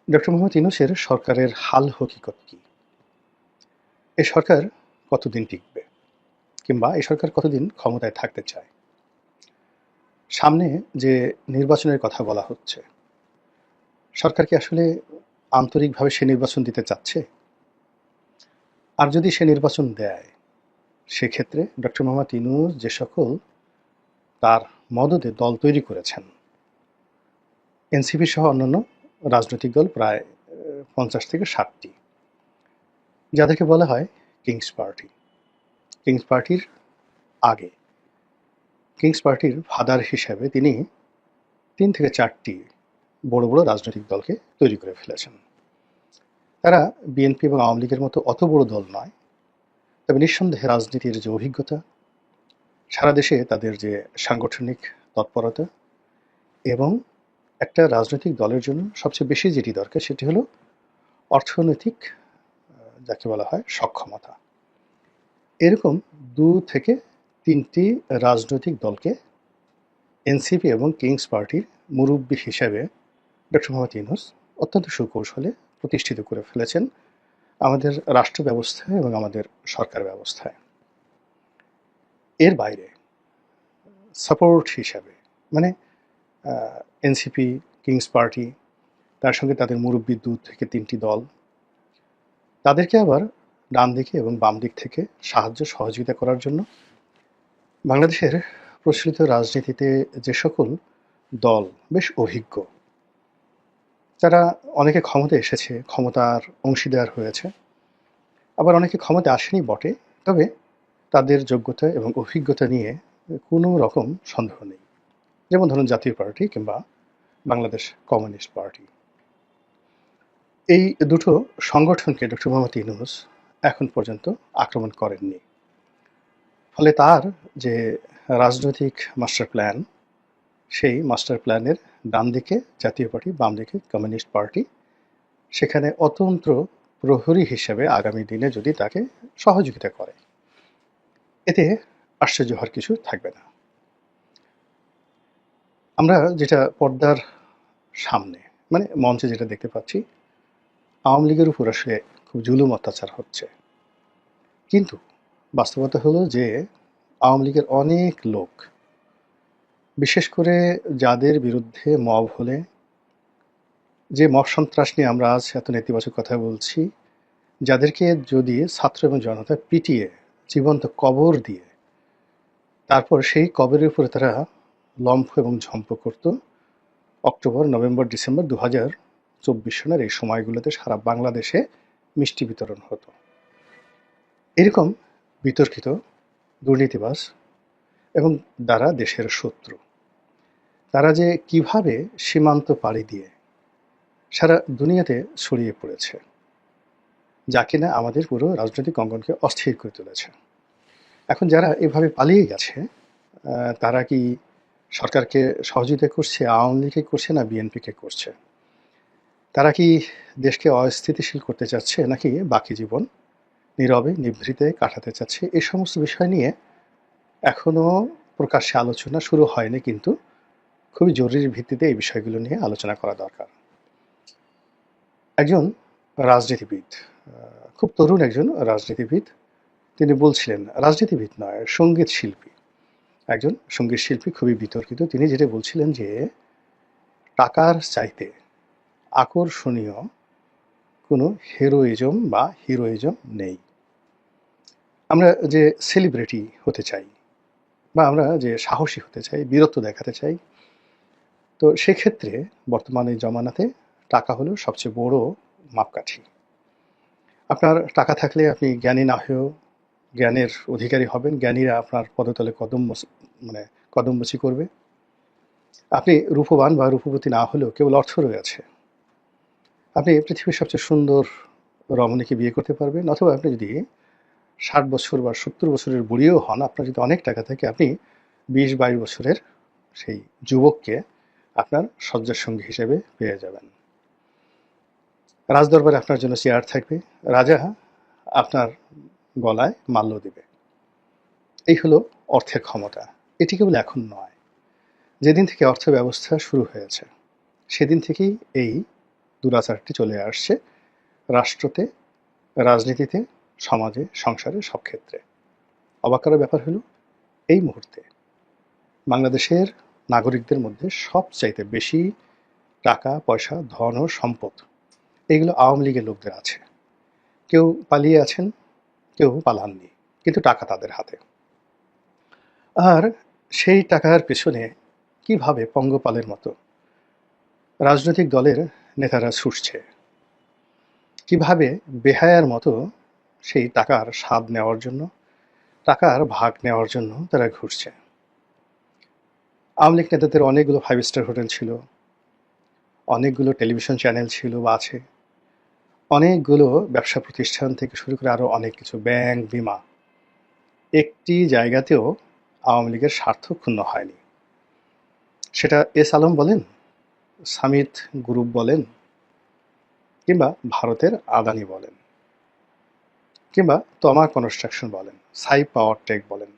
Doctor Mohammad ইউনূসের সরকারের হাল হকিকত কি? এ সরকার কতদিন টিকবে? কিংবা এ সরকার কতদিন ক্ষমতায় থাকতে চায়? সামনে যে নির্বাচনের কথা বলা হচ্ছে, সরকার কি আসলে আন্তরিকভাবে সে নির্বাচন দিতে চাচ্ছে? আর যদি সে নির্বাচন দেয়, সেক্ষেত্রে ডক্টর মোহাম্মদ ইউনূস যে সকল তার মদদে দল তৈরি করেছেন, এনসিপি সহ অন্যান্য রাজনৈতিক দল প্রায় ৫০ থেকে ৬০টি, যাদেরকে বলা হয় কিংস পার্টি। কিংস পার্টির আগে কিংস পার্টির ফাদার হিসেবে তিনি ৩ থেকে ৪টি বড় বড় রাজনৈতিক দলকে তৈরি করে ফেলেছেন। তারা বিএনপি এবং আওয়ামী লীগের মতো অত বড় দল নয়, তবে নিঃসন্দেহে রাজনীতির যে অভিজ্ঞতা, সারা দেশে তাদের যে সাংগঠনিক তৎপরতা এবং একটা রাজনৈতিক দলের জন্য সবচেয়ে বেশি যেটি দরকার সেটি হলো অর্থনৈতিক, যাকে বলা হয় সক্ষমতা। এরকম ২ থেকে ৩টি রাজনৈতিক দলকে এনসিপি এবং কিংস পার্টির মুরব্বি হিসেবে ডক্টর মোহাম্মদ ইউনূস অত্যন্ত সুকৌশলে প্রতিষ্ঠিত করে ফেলেছেন আমাদের রাষ্ট্র ব্যবস্থায় এবং আমাদের সরকার ব্যবস্থায়। এর বাইরে সাপোর্ট হিসাবে মানে এনসিপি, কিংস পার্টি, তার সঙ্গে তাদের মুরব্বি ২ থেকে ৩টি দল, তাদেরকে আবার ডান দিকে এবং বাম দিক থেকে সাহায্য সহযোগিতা করার জন্য বাংলাদেশের প্রচলিত রাজনীতিতে যে সকল দল বেশ অভিজ্ঞ, তারা অনেকে ক্ষমতায় এসেছে, ক্ষমতার অংশীদার হয়েছে, আবার অনেকে ক্ষমতায় আসেনি বটে, তবে তাদের যোগ্যতা এবং অভিজ্ঞতা নিয়ে কোনো রকম সন্দেহ নেই। যেমন ধরুন জাতীয় পার্টি কিংবা বাংলাদেশ কমিউনিস্ট পার্টি। এই দুটো সংগঠনকে ডক্টর মোহাম্মদ ইউনূস এখন পর্যন্ত আক্রমণ করেননি। ফলে তার যে রাজনৈতিক মাস্টার প্ল্যান, সেই মাস্টার প্ল্যানের ডান দিকে জাতীয় পার্টি, বাম দিকে কমিউনিস্ট পার্টি, সেখানে অতন্ত্র প্রহরী হিসেবে আগামী দিনে যদি তাকে সহযোগিতা করে, এতে আশ্চর্য হওয়ার কিছু থাকবে না। আমরা যেটা পর্দার সামনে মানে মঞ্চে যেটা দেখতে পাচ্ছি, আওয়ামী লীগের উপর আসলে খুব জুলুম অত্যাচার হচ্ছে, কিন্তু বাস্তবতা হলো যে আওয়ামী লীগের অনেক লোক, বিশেষ করে যাদের বিরুদ্ধে মব হলে, যে মব সন্ত্রাস নিয়ে আমরা আজ এত নেতিবাচক কথা বলছি, যাদেরকে যদি ছাত্র এবং জনতা পিটিয়ে জীবন্ত কবর দিয়ে তারপর সেই কবরের উপরে তারা লম্ফ এবং ঝম্প করত, অক্টোবর, নভেম্বর, ডিসেম্বর 2024 সনের এই সময়গুলোতে সারা বাংলাদেশে মিষ্টি বিতরণ হতো। এরকম বিতর্কিত, দুর্নীতিবাজ এবং যারা দেশের শত্রু, তারা যে কিভাবে সীমান্ত পাড়ি দিয়ে সারা দুনিয়াতে ছড়িয়ে পড়েছে, যা কিনা আমাদের পুরো রাজনৈতিক অঙ্গনকে অস্থির করে তুলেছে। এখন যারা এভাবে পালিয়ে গেছে, তারা কি সরকারকে সহযোগিতা করছে, আওয়ামী লীগকে করছে না বিএনপিকে করছে? তারা কি দেশকে অস্থিতিশীল করতে চাচ্ছে নাকি বাকি জীবন নীরবে নিভৃতে কাটাতে চাচ্ছে? এই সমস্ত বিষয় নিয়ে এখনও প্রকাশ্যে আলোচনা শুরু হয়নি, কিন্তু খুবই জরুরি ভিত্তিতে এই বিষয়গুলো নিয়ে আলোচনা করা দরকার। একজন রাজনীতিবিদ, খুব তরুণ একজন রাজনীতিবিদ, তিনি বলছিলেন, রাজনীতিবিদ নয়, সঙ্গীত শিল্পী, একজন সঙ্গীত শিল্পী, খুবই বিতর্কিত। তিনি যেটা বলছিলেন যে টাকার চাইতে আকর্ষণীয় কোনো হেরোইজম বা হিরোইজম নেই। আমরা যে সেলিব্রিটি হতে চাই বা আমরা যে সাহসী হতে চাই, বীরত্ব দেখাতে চাই, তো সেক্ষেত্রে বর্তমানে জমানাতে টাকা হলো সবচেয়ে বড় মাপকাঠি। আপনার টাকা থাকলে আপনি জ্ঞানী না হয়েও জ্ঞানের অধিকারী হবেন, জ্ঞানীরা আপনার পদতলে কদমবুচি করবে। আপনি রূপবান বা রূপবতী না হলেও কেবল অর্থ রয়েছে, আপনি পৃথিবীর সবচেয়ে সুন্দর রমণীকে বিয়ে করতে পারবেন, অথবা আপনি যদি 60 বছর বা 70 বছরের বুড়িও হন, আপনার যদি অনেক টাকা থাকে, আপনি 20-22 বছরের সেই যুবককে আপনার শয্যার সঙ্গী হিসেবে পেয়ে যাবেন। রাজদরবারে আপনার জন্য চেয়ার থাকবে, রাজা আপনার গলায় মাল্য দেবে। এই হলো অর্থের ক্ষমতা। এটি কেবল এখন নয়, যেদিন থেকে অর্থ ব্যবস্থা শুরু হয়েছে সেদিন থেকেই এই দুরাচারটি চলে আসছে রাষ্ট্রতে, রাজনীতিতে, সমাজে, সংসারে, সব ক্ষেত্রে। অবাক করার ব্যাপার হলো এই মুহূর্তে বাংলাদেশের নাগরিকদের মধ্যে সবচাইতে বেশি টাকা পয়সা, ধন ও সম্পদ এগুলো আওয়ামী লীগের লোকদের আছে। কেউ পালিয়ে আছেন, কেউ পালাননি, কিন্তু টাকা তাদের হাতে। আর সেই টাকার পেছনে কিভাবে পঙ্গপালের মতো রাজনৈতিক দলের নেতারা ছুটছে, কিভাবে বেহায়ার মতো সেই টাকার স্বাদ নেওয়ার জন্য, টাকার ভাগ নেওয়ার জন্য তারা ঘুরছে। আওয়ামী লীগ নেতাদের অনেকগুলো 5 স্টার হোটেল ছিল, অনেকগুলো টেলিভিশন চ্যানেল ছিল বা আছে, অনেকগুলো ব্যবসা প্রতিষ্ঠান থেকে শুরু করে আরও অনেক কিছু, ব্যাংক, বিমা। একটি জায়গাতেও আওয়ামী লীগের স্বার্থ ক্ষুণ্ণ হয়নি। সেটা এস আলম বলেন, সামিত গ্রুপ বলেন, কিংবা ভারতের আদানি বলেন, কিংবা তমা কনস্ট্রাকশন বলেন, সাই পাওয়ার টেক বলেন,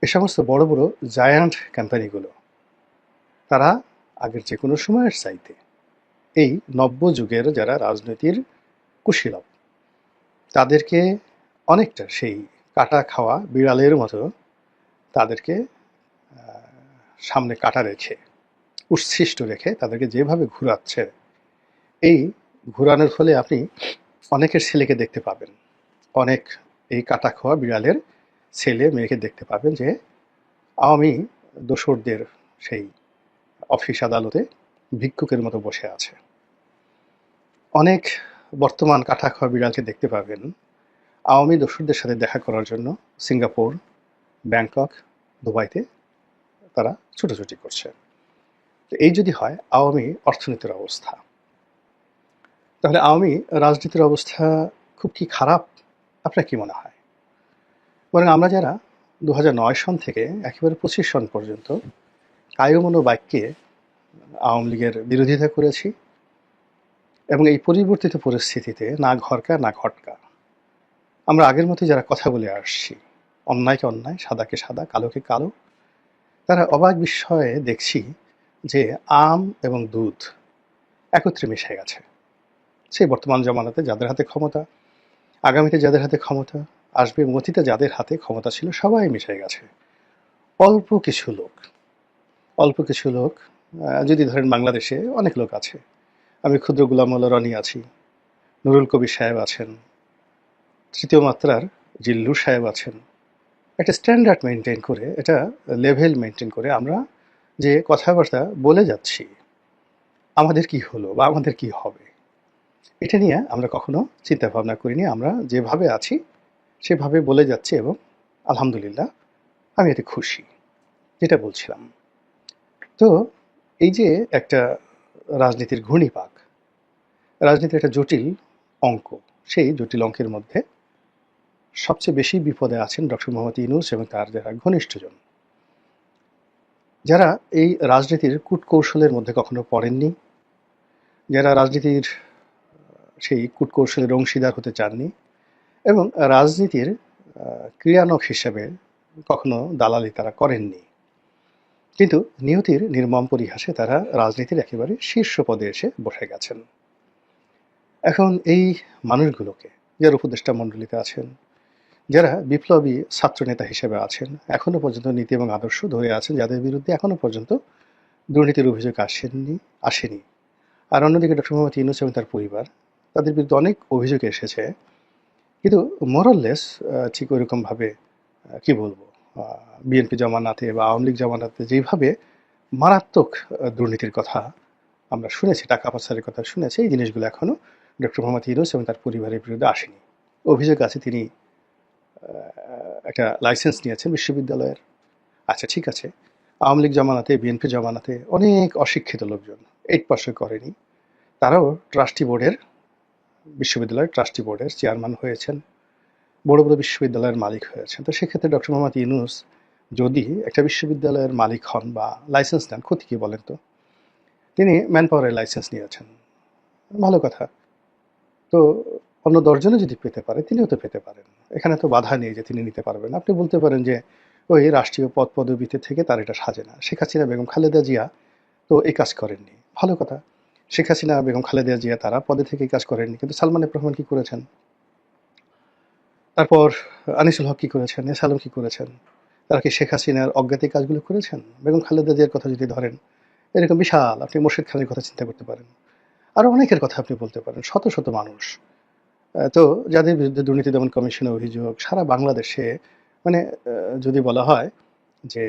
এ সমস্ত বড় বড় জায়ান্ট কোম্পানিগুলো তারা আগের যে কোনো সময়ের চাইতে এই নব্য যুগের যারা রাজনীতির কুশীলব তাদেরকে অনেকটা সেই কাটা খাওয়া বিড়ালের মতো তাদেরকে সামনে কাটা রেখে, উচ্ছিষ্ট রেখে তাদেরকে যেভাবে ঘুরাচ্ছে, এই ঘুরানোর ফলে আপনি অনেকের ছেলেকে দেখতে পাবেন, অনেক এই কাটা খাওয়া বিড়ালের ছেলে মেয়েকে দেখতে পাবেন যে আওয়ামী দোসরদের সেই অফিস আদালতে ভিক্ষুকের মতো বসে আছে। অনেক বর্তমান কাটা খাওয়া বিড়ালকে দেখতে পাবেন আওয়ামী দোসরদের সাথে দেখা করার জন্য সিঙ্গাপুর, ব্যাংকক, দুবাইতে তারা ছুটোছুটি করছে। তো এই যদি হয় আওয়ামী অর্থনীতির অবস্থা, তাহলে আওয়ামী রাজনীতির অবস্থা খুব কি খারাপ? আপনার কি মনে হয়? বরং আমরা যারা 2009 সন থেকে একেবারে 25 সন পর্যন্ত কায়মনো বাক্যে আওয়ামী লীগের বিরোধিতা করেছি, এবং এই পরিবর্তিত পরিস্থিতিতে না ঘরকা না ঘটকা আমরা আগের মতো যারা কথা বলে আসছি, অন্যায়কে অন্যায়, সাদাকে সাদা, কালোকে কালো, তারা অবাক বিস্ময়ে দেখছি যে আম এবং দুধ একত্রে মিশে গেছে। সেই বর্তমান জমানাতে যাদের হাতে ক্ষমতা, আগামীতে যাদের হাতে ক্ষমতা আসবে, অতীতে যাদের হাতে ক্ষমতা ছিল, সবাই মিশে গেছে। অল্প কিছু লোক, অল্প কিছু লোক, যদি ধরেন বাংলাদেশে অনেক লোক আছে, আমি ক্ষুদ্র গোলাম মোল্লা রনি আছি, নুরুল কবির সাহেব আছেন, তৃতীয় মাত্রার জিল্লুর সাহেব আছেন, একটা স্ট্যান্ডার্ড মেনটেন করে, এটা লেভেল মেনটেন করে আমরা যে কথাবার্তা বলে যাচ্ছি, আমাদের কি হলো বা আমাদের কি হবে, এটা নিয়ে আমরা কখনো চিন্তা ভাবনা করিনি। আমরা যেভাবে আছি সেভাবে বলে যাচ্ছি, এবং আলহামদুলিল্লাহ আমি এতে খুশি। যেটা বলছিলাম, তো এই যে একটা রাজনীতির ঘূর্ণিপাক, রাজনীতির একটা জটিল অঙ্ক, সেই জটিল অঙ্কের মধ্যে সবচেয়ে বেশি বিপদে আছেন ডক্টর মোহাম্মদ ইউনূস এবং তার যারা ঘনিষ্ঠজন, যারা এই রাজনীতির কূটকৌশলের মধ্যে কখনো পড়েননি, যারা রাজনীতির সেই কূটকৌশলের অংশীদার হতে চাননি, এবং রাজনীতির ক্রিয়ানক হিসেবে কখনো দালালি তারা করেননি, কিন্তু নিয়তির নির্মম পরিহাসে তারা রাজনীতির একেবারে শীর্ষ পদে এসে বসে গেছেন। এখন এই মানুষগুলোকে, যারা উপদেষ্টা মণ্ডলীতে আছেন, যারা বিপ্লবী ছাত্রনেতা হিসেবে আছেন, এখনো পর্যন্ত নীতি এবং আদর্শ ধরে আছেন, যাদের বিরুদ্ধে এখনো পর্যন্ত দুর্নীতির অভিযোগ আসেনি, আর অন্যদিকে ডক্টর মোহাম্মদ ইউনূস এবং তার পরিবার, তাদের বিরুদ্ধে অনেক অভিযোগ এসেছে, কিন্তু মোরাললেস ঠিক ওইরকমভাবে কি বলবো, বিএনপি জমানাতে বা আওয়ামী লীগ জমানাতে যেভাবে মারাত্মক দুর্নীতির কথা আমরা শুনেছি, টাকা পাচারের কথা শুনেছি, এই জিনিসগুলো এখনো ডক্টর মোহাম্মদ ইউনূস এবং তার পরিবারের বিরুদ্ধে আসেনি। অভিযোগ আছে তিনি একটা লাইসেন্স নিয়েছেন বিশ্ববিদ্যালয়ের। আচ্ছা ঠিক আছে, আওয়ামী লীগ জমানাতে, বিএনপি জমানাতে অনেক অশিক্ষিত লোকজন 8 পাসও করেনি, তারাও ট্রাস্টি বোর্ডের, বিশ্ববিদ্যালয়ের ট্রাস্টি বোর্ডের চেয়ারম্যান হয়েছেন, বড় বড় বিশ্ববিদ্যালয়ের মালিক হয়েছেন। তো সেক্ষেত্রে ডক্টর মোহাম্মদ ইউনূস যদি একটা বিশ্ববিদ্যালয়ের মালিক হন বা লাইসেন্স নেন, ক্ষতি কি বলেন তো? তিনি ম্যান পাওয়ারের লাইসেন্স নিয়েছেন, ভালো কথা। তো অন্য 10 জনে যদি পেতে পারে, তিনিও তো পেতে পারেন। এখানে তো বাধা নেই যে তিনি নিতে পারবেন। আপনি বলতে পারেন যে ওই রাষ্ট্রীয় পদ পদবিতে থেকে তার এটা সাজে না। শেখ হাসিনা বেগম, খালেদা জিয়া তো এই কাজ করেননি, ভালো কথা। শেখ হাসিনা, বেগম খালেদা জিয়া তারা পদে থেকে কাজ করেননি, কিন্তু সালমান এফ রহমান কি করেছেন, তারপর আনিসুল হক কি করেছেন, এস আলম কি করেছেন, তারা কি শেখ হাসিনার অজ্ঞাতে কাজগুলো করেছেন? বেগম খালেদা জিয়ার কথা যদি ধরেন, এরকম বিশাল, আপনি মোর্শেদ খানের কথা চিন্তা করতে পারেন, আরও অনেকের কথা আপনি বলতে পারেন, শত শত মানুষ। তো যাদের বিরুদ্ধে দুর্নীতি দমন কমিশনের অভিযোগ সারা বাংলাদেশে, মানে যদি বলা হয় যে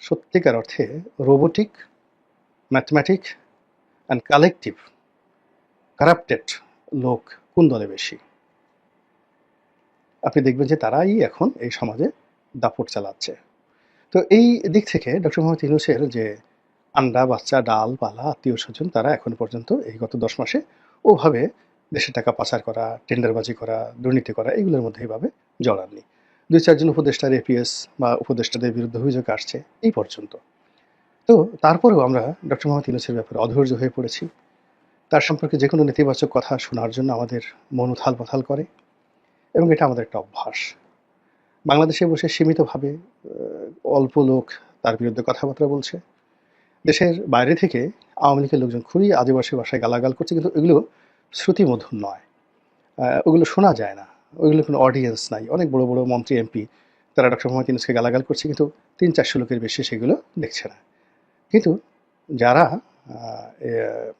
সত্যিকার অর্থে robotic, mathematic and collective corrupted লোক কোন দলে বেশি, আপনি দেখবেন যে তারাই এখন এই সমাজে দাপট চালাচ্ছে। তো এই দিক থেকে ডক্টর মোহাম্মদ ইউনূসের যে আন্ডা বাচ্চা ডাল পালা আত্মীয় স্বজন, তারা এখন পর্যন্ত এই গত 10 মাসে ওভাবে দেশের টাকা পাচার করা, টেন্ডারবাজি করা, দুর্নীতি করা, এগুলোর মধ্যে এইভাবে জড়াননি। 2-4 জন উপদেষ্টার এপিএস বা উপদেষ্টাদের বিরুদ্ধে অভিযোগ আসছে এই পর্যন্ত। তো তারপরেও আমরা ডক্টর মোহাম্মদ ইউনূসের ব্যাপারে অধৈর্য হয়ে পড়েছি। তার সম্পর্কে যে কোনো নেতিবাচক কথা শোনার জন্য আমাদের মন উথাল পাথাল করে, এবং এটা আমাদের একটা অভ্যাস। বাংলাদেশে বসে সীমিতভাবে অল্প লোক তার বিরুদ্ধে কথাবার্তা বলছে। দেশের বাইরে থেকে আওয়ামী লীগের লোকজন খুবই আদিবাসী ভাষায় গালাগাল করছে, কিন্তু এগুলো শ্রুতিমধুর নয়, ওগুলো শোনা যায় না, ওইগুলো কোনো অডিয়েন্স নাই। অনেক বড় বড় মন্ত্রী এমপি তারা ডক্টর মোহাম্মদ ইউনূসকে গালাগাল করছে, কিন্তু 300-400 লোকের বেশি সেগুলো দেখছে না। কিন্তু যারা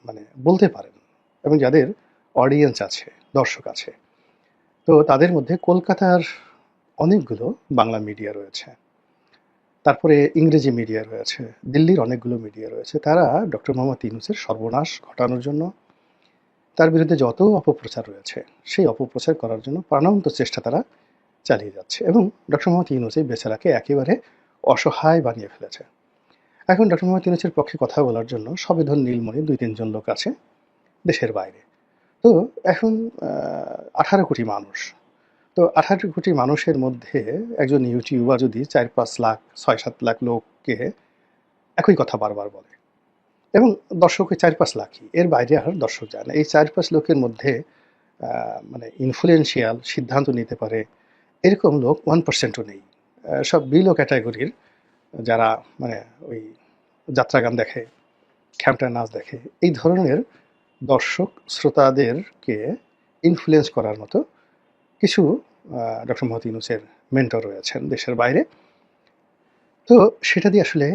মানে বলতে পারেন এবং যাদের অডিয়েন্স আছে, দর্শক আছে, তো তাদের মধ্যে কলকাতার অনেকগুলো বাংলা মিডিয়া রয়েছে, তারপরে ইংরেজি মিডিয়া রয়েছে, দিল্লির অনেকগুলো মিডিয়া রয়েছে। তারা ডক্টর মোহাম্মদ ইউনূসের সর্বনাশ ঘটানোর জন্য, তার বিরুদ্ধে যত অপপ্রচার রয়েছে সেই অপপ্রচার করার জন্য প্রাণান্ত চেষ্টা তারা চালিয়ে যাচ্ছে, এবং ডক্টর মোহাম্মদ ইউনূস এই বেচারাকে একেবারে অসহায় বানিয়ে ফেলেছে। এখন ডক্টর মোহাম্মদ ইউনূসের পক্ষে কথা বলার জন্য সবেধন নীলমণি 2-3 জন লোক আছে দেশের বাইরে। তো এখন 18 কোটি মানুষ, তো 18 কোটি মানুষের মধ্যে একজন ইউটিউবার যদি 4-5 লাখ 6-7 লাখ লোককে একই কথা বারবার বলে, এবং দর্শক ওই 4-5 লাখই, এর বাইরে আর দর্শক যায় না, এই 4-5 লোকের মধ্যে মানে ইনফ্লুয়েন্সিয়াল সিদ্ধান্ত নিতে পারে এরকম লোক 1%ও নেই। সব বিলো ক্যাটাগরির যারা মানে ওই যাত্রাগান দেখে, খ্যামটা নাচ দেখে, এই ধরনের দর্শক শ্রোতাদেরকে ইনফ্লুয়েন্স করার মতো কিছু ডক্টর মোহাম্মদ ইউনূসের মেন্টর রয়েছেন দেশের বাইরে। তো সেটা দিয়ে আসলে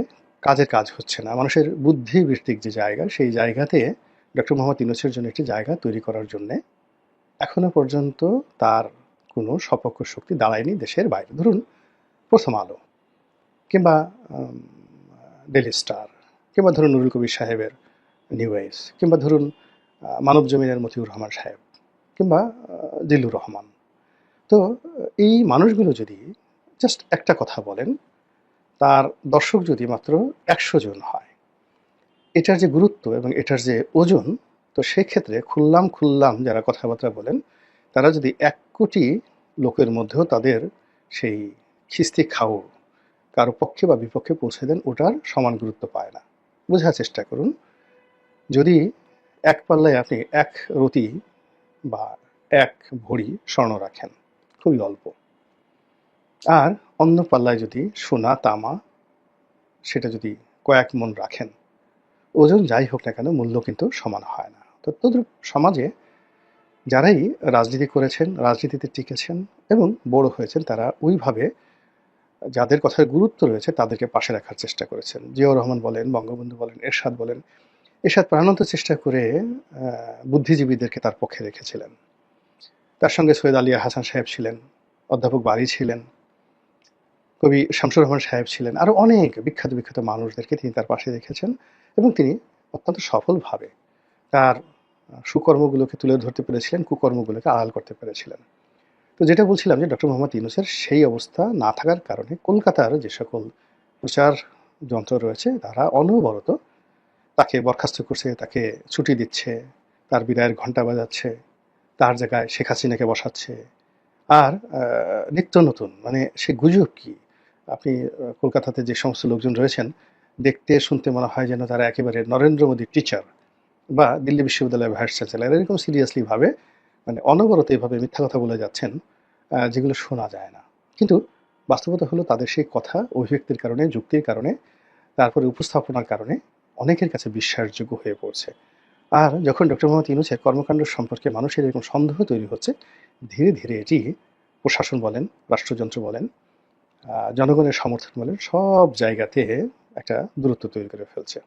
কাজের কাজ হচ্ছে না। মানুষের বুদ্ধিবৃত্তিক যে জায়গা, সেই জায়গাতে ডক্টর মোহাম্মদ ইউনূসের জন্য একটি জায়গা তৈরি করার জন্যে এখনো পর্যন্ত তার কোনো সপক্ষ শক্তি দাঁড়ায়নি দেশের বাইরে। ধরুন প্রথম আলো, কিংবা ডেলি স্টার, কিংবা ধরুন নুরুল কবির সাহেবের নিউ এজ, কিংবা ধরুন মানব জমিনের মতিউর রহমান সাহেব, কিংবা জিল্লুর রহমান। তো এই মানুষগুলো যদি জাস্ট একটা কথা বলেন, তার দর্শক যদি মাত্র 100 জন হয়, এটার যে গুরুত্ব এবং এটার যে ওজন, তো সেক্ষেত্রে খুল্লাম যারা কথাবার্তা বলেন, তারা যদি 1 কোটি লোকের মধ্যেও তাদের সেই খিস্তি খাও কারো পক্ষে বা বিপক্ষে পৌঁছে দেন, ওটার সমান গুরুত্ব পায় না। বোঝার চেষ্টা করুন, যদি এক পাল্লায় আপনি 1 রতি বা 1 ভরি স্বর্ণ রাখেন, খুবই অল্প, আর অন্য পাল্লায় যদি সোনা তামা সেটা যদি কয়েক মণ রাখেন, ওজন যাই হোক না কেন মূল্য কিন্তু সমান হয় না। তো তদ্রূপ সমাজে যারাই রাজনীতি করেছেন, রাজনীতিতে টিকেছেন এবং বড় হয়েছেন, তারা ওইভাবে যাদের কথার গুরুত্ব রয়েছে তাদেরকে পাশে রাখার চেষ্টা করেছেন। জিয়াউর রহমান বলেন, বঙ্গবন্ধু বলেন, এরশাদ বলেন, এরশাদ প্রাণান্ত চেষ্টা করে বুদ্ধিজীবীদেরকে তার পক্ষে রেখেছিলেন। তার সঙ্গে সৈয়দ আলী হাসান সাহেব ছিলেন, অধ্যাপক বারী ছিলেন, কবি শামসুর রহমান সাহেব ছিলেন, আরও অনেক বিখ্যাত বিখ্যাত মানুষদেরকে তিনি তার পাশে রেখেছেন, এবং তিনি অত্যন্ত সফলভাবে তার সুকর্মগুলোকে তুলে ধরতে পেরেছিলেন, কুকর্মগুলোকে আড়াল করতে পেরেছিলেন। তো যেটা বলছিলাম যে ডক্টর মোহাম্মদ ইউনূসের সেই অবস্থা না থাকার কারণে কলকাতার যে সকল প্রচার যন্ত্র রয়েছে তারা অনবরত তাকে বরখাস্ত করছে, তাকে ছুটি দিচ্ছে, তার বিদায়ের ঘণ্টা বাজাচ্ছে, তার জায়গায় শেখ হাসিনাকে বসাচ্ছে। আর নিত্য নতুন মানে সে গুজব কি, আপনি কলকাতাতে যে সমস্ত লোকজন রয়েছেন, দেখতে শুনতে মনে হয় যেন তারা একেবারে নরেন্দ্র মোদীর টিচার বা দিল্লি বিশ্ববিদ্যালয়ের ভাইস চ্যান্সেলর, এরকম সিরিয়াসলি ভাবে মানে অনবরত এইভাবে মিথ্যা কথা বলে যাচ্ছেন, যেগুলো শোনা যায় না। কিন্তু বাস্তবতা হলো তাদের সেই কথা অভিব্যক্তির কারণে, যুক্তির কারণে, তারপরে উপস্থাপনার কারণে অনেকের কাছে বিশ্বাসযোগ্য হয়ে পড়ছে। আর যখন ডক্টর মোহাম্মদ ইউনূসের কর্মকাণ্ড সম্পর্কে মানুষের এরকম সন্দেহ তৈরি হচ্ছে, ধীরে ধীরে এটি প্রশাসন বলেন, রাষ্ট্রযন্ত্র বলেন, জনগণের সমর্থন বলেন, সব জায়গাতে একটা দূরত্ব তৈরি করে ফেলছে।